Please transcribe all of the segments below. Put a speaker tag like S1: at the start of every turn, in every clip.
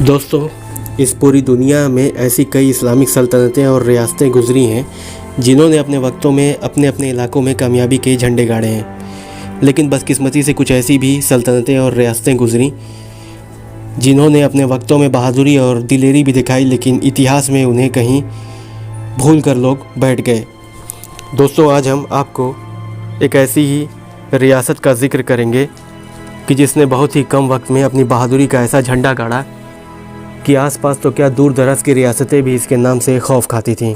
S1: दोस्तों, इस पूरी दुनिया में ऐसी कई इस्लामिक सल्तनतें और रियासतें गुजरी हैं जिन्होंने अपने वक्तों में अपने अपने इलाकों में कामयाबी के झंडे गाड़े हैं। लेकिन बदकिस्मती से कुछ ऐसी भी सल्तनतें और रियासतें गुजरी जिन्होंने अपने वक्तों में बहादुरी और दिलेरी भी दिखाई, लेकिन इतिहास में उन्हें कहीं भूल कर लोग बैठ गए। दोस्तों, आज हम आपको एक ऐसी ही रियासत का जिक्र करेंगे कि जिसने बहुत ही कम वक्त में अपनी बहादुरी का ऐसा झंडा गाड़ा कि आसपास तो क्या दूर दराज की रियासतें भी इसके नाम से खौफ खाती थीं।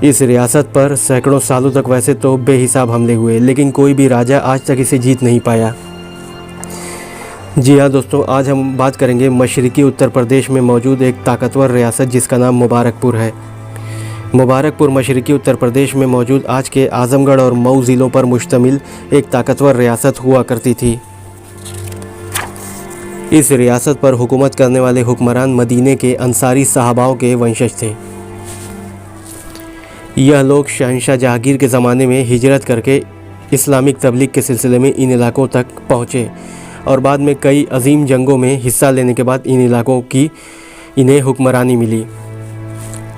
S1: इस रियासत पर सैकड़ों सालों तक वैसे तो बेहिसाब हमले हुए, लेकिन कोई भी राजा आज तक इसे जीत नहीं पाया। जी हाँ दोस्तों, आज हम बात करेंगे मशरिकी उत्तर प्रदेश में मौजूद एक ताकतवर रियासत जिसका नाम मुबारकपुर है। मुबारकपुर मशरिकी उत्तर प्रदेश में मौजूद आज के आज़मगढ़ और मऊ ज़िलों पर मुश्तमिल एक ताकतवर रियासत हुआ करती थी। इस रियासत पर हुकूमत करने वाले हुक्मरान मदीने के अंसारी सहाबाओं के वंशज थे। यह लोग शहंशाह जहांगीर के ज़माने में हिजरत करके इस्लामिक तबलीग के सिलसिले में इन इलाकों तक पहुँचे और बाद में कई अजीम जंगों में हिस्सा लेने के बाद इन इलाकों की इन्हें हुक्मरानी मिली।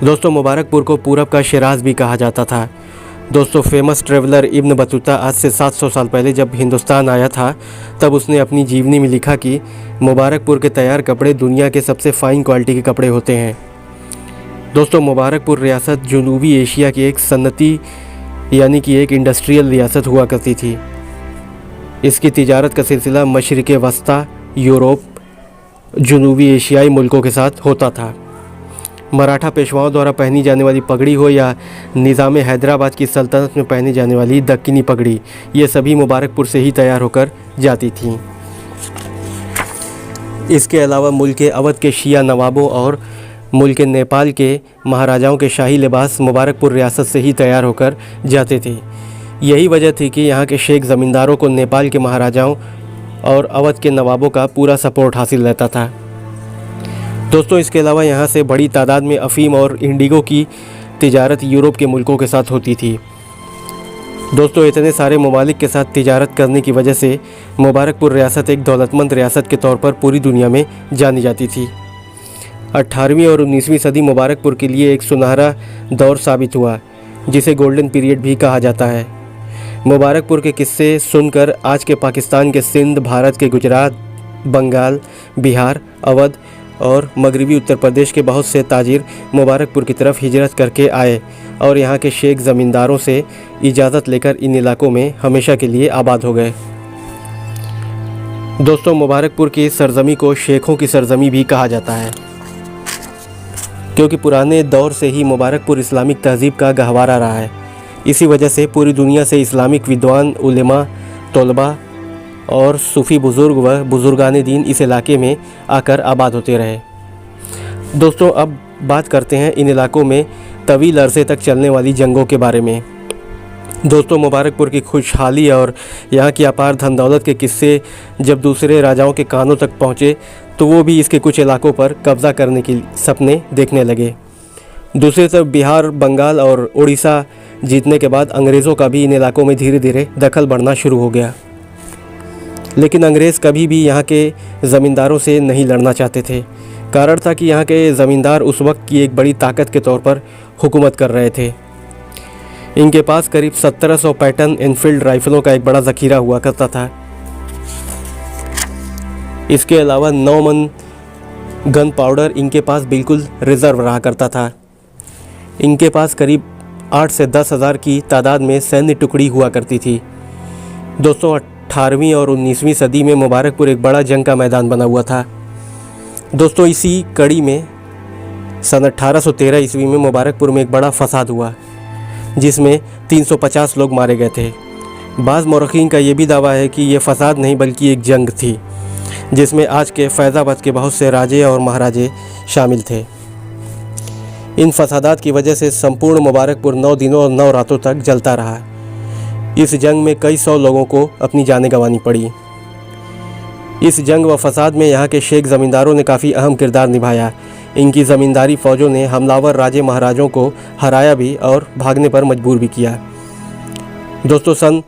S1: दोस्तों, मुबारकपुर को पूरब का शिराज भी कहा जाता था। दोस्तों, फेमस ट्रेवलर इब्न बतूता आज से 700 साल पहले जब हिंदुस्तान आया था तब उसने अपनी जीवनी में लिखा कि मुबारकपुर के तैयार कपड़े दुनिया के सबसे फ़ाइन क्वालिटी के कपड़े होते हैं। दोस्तों, मुबारकपुर रियासत जनूबी एशिया की एक सन्नती यानी कि एक इंडस्ट्रियल रियासत हुआ करती थी। इसकी तिजारत का सिलसिला मशरिक़ वस्ता, यूरोप, जनूबी एशियाई मुल्कों के साथ होता था। मराठा पेशवाओं द्वारा पहनी जाने वाली पगड़ी हो या निज़ाम हैदराबाद की सल्तनत में पहनी जाने वाली दक्कनी पगड़ी, ये सभी मुबारकपुर से ही तैयार होकर जाती थीं। इसके अलावा मुल्क अवध के शिया नवाबों और मुल्क नेपाल के महाराजाओं के शाही लिबास मुबारकपुर रियासत से ही तैयार होकर जाते थे। यही वजह थी कि यहाँ के शेख ज़मींदारों को नेपाल के महाराजाओं और अवध के नवाबों का पूरा सपोर्ट हासिल रहता था। दोस्तों, इसके अलावा यहाँ से बड़ी तादाद में अफ़ीम और इंडिगो की तिजारत यूरोप के मुल्कों के साथ होती थी। दोस्तों, इतने सारे ममालिक के साथ तिजारत करने की वजह से मुबारकपुर रियासत एक दौलतमंद रियासत के तौर पर पूरी दुनिया में जानी जाती थी। 18वीं और 19वीं सदी मुबारकपुर के लिए एक सुनहरा दौर साबित हुआ जिसे गोल्डन पीरियड भी कहा जाता है। मुबारकपुर के किस्से सुनकर आज के पाकिस्तान के सिंध, भारत के गुजरात, बंगाल, बिहार, अवध और मगरबी उत्तर प्रदेश के बहुत से ताजिर मुबारकपुर की तरफ हिजरत करके आए और यहाँ के शेख ज़मींदारों से इजाज़त लेकर इन इलाकों में हमेशा के लिए आबाद हो गए। दोस्तों, मुबारकपुर की सरजमी को शेखों की सरजमी भी कहा जाता है क्योंकि पुराने दौर से ही मुबारकपुर इस्लामिक तहज़ीब का गहवारा रहा है। इसी वजह से पूरी दुनिया से इस्लामिक विद्वान, उलेमा, तलबा और सूफ़ी बुज़ुर्ग व बुज़ुर्गान दीन इस इलाके में आकर आबाद होते रहे। दोस्तों, अब बात करते हैं इन इलाकों में तवील अरसे तक चलने वाली जंगों के बारे में। दोस्तों, मुबारकपुर की खुशहाली और यहाँ की अपार धन दौलत के किस्से जब दूसरे राजाओं के कानों तक पहुँचे तो वो भी इसके कुछ इलाकों पर कब्ज़ा करने के सपने देखने लगे। दूसरी तरफ बिहार, बंगाल और उड़ीसा जीतने के बाद अंग्रेज़ों का भी इन इलाकों में धीरे धीरे दखल बढ़ना शुरू हो गया। लेकिन अंग्रेज़ कभी भी यहाँ के ज़मींदारों से नहीं लड़ना चाहते थे। कारण था कि यहाँ के ज़मींदार उस वक्त की एक बड़ी ताकत के तौर पर हुकूमत कर रहे थे। इनके पास करीब 1700 पैटर्न एनफील्ड राइफ़लों का एक बड़ा ज़ख़ीरा हुआ करता था। इसके अलावा 9 मन गन पाउडर इनके पास बिल्कुल रिज़र्व रहा करता था। इनके पास करीब 8 से 10 हज़ार की तादाद में सैन्य टुकड़ी हुआ करती थी। दोस्तों, 18वीं और 19वीं सदी में मुबारकपुर एक बड़ा जंग का मैदान बना हुआ था। दोस्तों, इसी कड़ी में सन 1813 ईस्वी में मुबारकपुर में एक बड़ा फसाद हुआ जिसमें 350 लोग मारे गए थे। बाज़ मौरख़ीन का ये भी दावा है कि ये फसाद नहीं बल्कि एक जंग थी जिसमें आज के फैज़ाबाद के बहुत से राजे और महाराजे शामिल थे। इन फसादात की वजह से संपूर्ण मुबारकपुर 9 दिनों और 9 रातों तक जलता रहा। इस जंग में कई 100 लोगों को अपनी जानें गंवानी पड़ी। इस जंग व फसाद में यहाँ के शेख ज़मींदारों ने काफ़ी अहम किरदार निभाया। इनकी ज़मींदारी फ़ौजों ने हमलावर राजे महाराजों को हराया भी और भागने पर मजबूर भी किया। दोस्तों, सन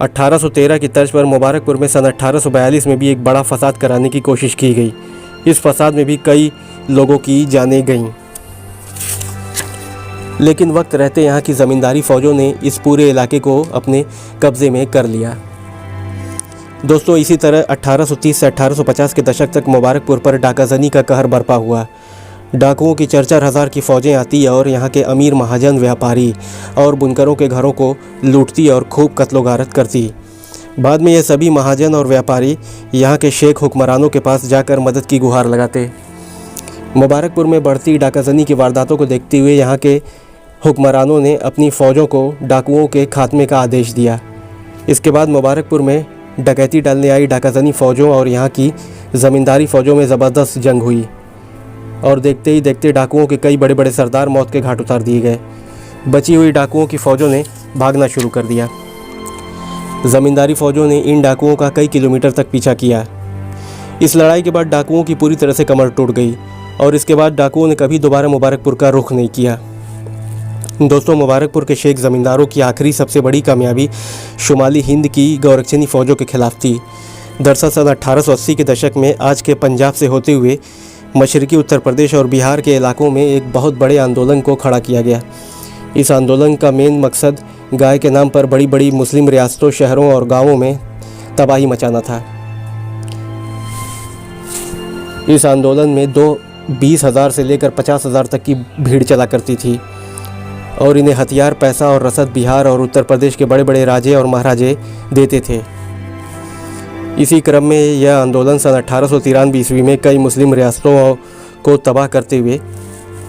S1: 1813 की तर्ज पर मुबारकपुर में सन 1842 में भी एक बड़ा फसाद कराने की कोशिश की गई इस फसाद में भी कई लोगों की जानें गईं। लेकिन वक्त रहते यहाँ की ज़मींदारी फ़ौजों ने इस पूरे इलाके को अपने कब्ज़े में कर लिया। दोस्तों, इसी तरह 1830 से 1850 के दशक तक मुबारकपुर पर डाकाज़नी का कहर बरपा हुआ। डाकुओं की 4-4 हज़ार की फ़ौजें आती और यहाँ के अमीर महाजन, व्यापारी और बुनकरों के घरों को लूटती और खूब कत्लो-गारत करती। बाद में ये सभी महाजन और व्यापारी यहाँ के शेख हुक्मरानों के पास जाकर मदद की गुहार लगाते। मुबारकपुर में बढ़ती डाकाज़नी की वारदातों को देखते हुए यहाँ के हुक्मरानों ने अपनी फ़ौजों को डाकुओं के खात्मे का आदेश दिया। इसके बाद मुबारकपुर में डकैती डालने आई डाकाज़नी फ़ौजों और यहाँ की ज़मींदारी फ़ौजों में ज़बरदस्त जंग हुई और देखते ही देखते डाकुओं के कई बड़े बड़े सरदार मौत के घाट उतार दिए गए। बची हुई डाकुओं की फ़ौजों ने भागना शुरू कर दिया। ज़मींदारी फ़ौजों ने इन डाकुओं का कई किलोमीटर तक पीछा किया। इस लड़ाई के बाद डाकुओं की पूरी तरह से कमर टूट गई और इसके बाद डाकुओं ने कभी दोबारा मुबारकपुर का रुख नहीं किया। दोस्तों, मुबारकपुर के शेख ज़मींदारों की आखिरी सबसे बड़ी कामयाबी शुमाली हिंद की गौरक्षणी फ़ौजों के खिलाफ थी। दरअसल सन 1880 के दशक में आज के पंजाब से होते हुए मशरकी उत्तर प्रदेश और बिहार के इलाकों में एक बहुत बड़े आंदोलन को खड़ा किया गया। इस आंदोलन का मेन मकसद गाय के नाम पर बड़ी बड़ी मुस्लिम रियासतों, शहरों और गांवों में तबाही मचाना था। इस आंदोलन में 20,000 से लेकर 50,000 तक की भीड़ चला करती थी और इन्हें हथियार, पैसा और रसद बिहार और उत्तर प्रदेश के बड़े बड़े राजे और महाराजे देते थे। इसी क्रम में यह आंदोलन सन 1893 ईस्वी में कई मुस्लिम रियासतों को तबाह करते हुए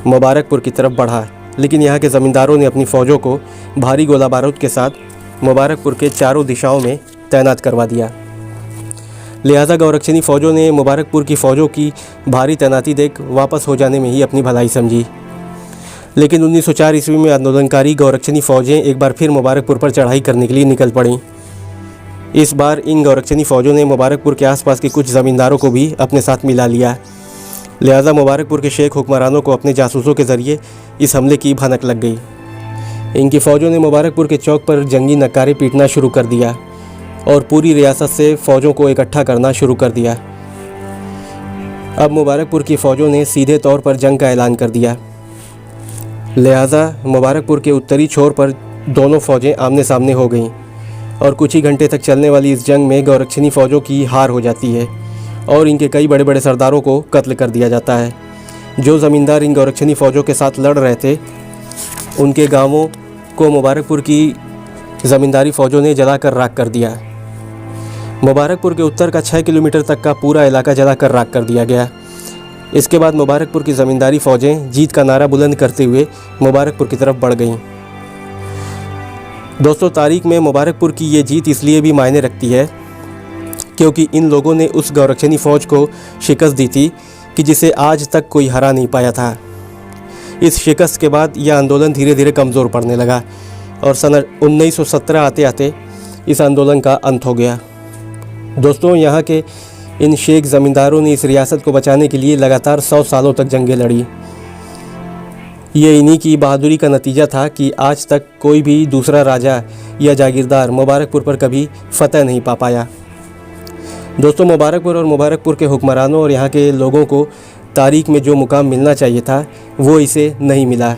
S1: मुबारकपुर की तरफ बढ़ा। लेकिन यहाँ के ज़मींदारों ने अपनी फ़ौजों को भारी गोला बारूद के साथ मुबारकपुर के चारों दिशाओं में तैनात करवा दिया। लिहाजा गौरक्षणी फ़ौजों ने मुबारकपुर की फ़ौजों की भारी तैनाती देख वापस हो जाने में ही अपनी भलाई समझी। लेकिन 1904 ईस्वी में आंदोलनकारी गौरक्षणी फ़ौजें एक बार फिर मुबारकपुर पर चढ़ाई करने के लिए निकल पड़ीं। इस बार इन गौरक्षणी फ़ौजों ने मुबारकपुर के आसपास के कुछ ज़मींदारों को भी अपने साथ मिला लिया। लिहाजा मुबारकपुर के शेख हुक्मरानों को अपने जासूसों के ज़रिए इस हमले की भनक लग गई। इनकी फ़ौजों ने मुबारकपुर के चौक पर जंगी नक्कारे पीटना शुरू कर दिया और पूरी रियासत से फ़ौजों को इकट्ठा करना शुरू कर दिया। अब मुबारकपुर की फ़ौजों ने सीधे तौर पर जंग का ऐलान कर दिया। लिहाजा मुबारकपुर के उत्तरी छोर पर दोनों फ़ौजें आमने सामने हो गईं और कुछ ही घंटे तक चलने वाली इस जंग में गौरक्षणी फ़ौजों की हार हो जाती है और इनके कई बड़े बड़े सरदारों को कत्ल कर दिया जाता है। जो ज़मींदार इन गौरक्षणी फ़ौजों के साथ लड़ रहे थे, उनके गांवों को मुबारकपुर की ज़मींदारी फ़ौजों ने जलाकर राख कर दिया। मुबारकपुर के उत्तर का 6 किलोमीटर तक का पूरा इलाका जलाकर राख कर दिया गया। इसके बाद मुबारकपुर की ज़मींदारी फ़ौजें जीत का नारा बुलंद करते हुए मुबारकपुर की तरफ बढ़ गईं। दोस्तों, तारीख में मुबारकपुर की ये जीत इसलिए भी मायने रखती है क्योंकि इन लोगों ने उस गौरक्षणी फ़ौज को शिकस्त दी थी कि जिसे आज तक कोई हरा नहीं पाया था। इस शिकस्त के बाद यह आंदोलन धीरे धीरे कमज़ोर पड़ने लगा और सन 1917 आते आते इस आंदोलन का अंत हो गया। दोस्तों, यहाँ के इन शेख ज़मींदारों ने इस रियासत को बचाने के लिए लगातार 100 सालों तक जंगें लड़ी। ये इन्हीं की बहादुरी का नतीजा था कि आज तक कोई भी दूसरा राजा या जागीरदार मुबारकपुर पर कभी फतह नहीं पा पाया। दोस्तों, मुबारकपुर और मुबारकपुर के हुक्मरानों और यहाँ के लोगों को तारीख में जो मुकाम मिलना चाहिए था वो इसे नहीं मिला।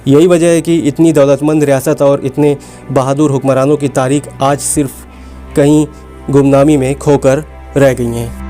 S1: यही वजह है कि इतनी दौलतमंद रियासत और इतने बहादुर हुक्मरानों की तारीख आज सिर्फ कहीं गुमनामी में खोकर रह गई हैं।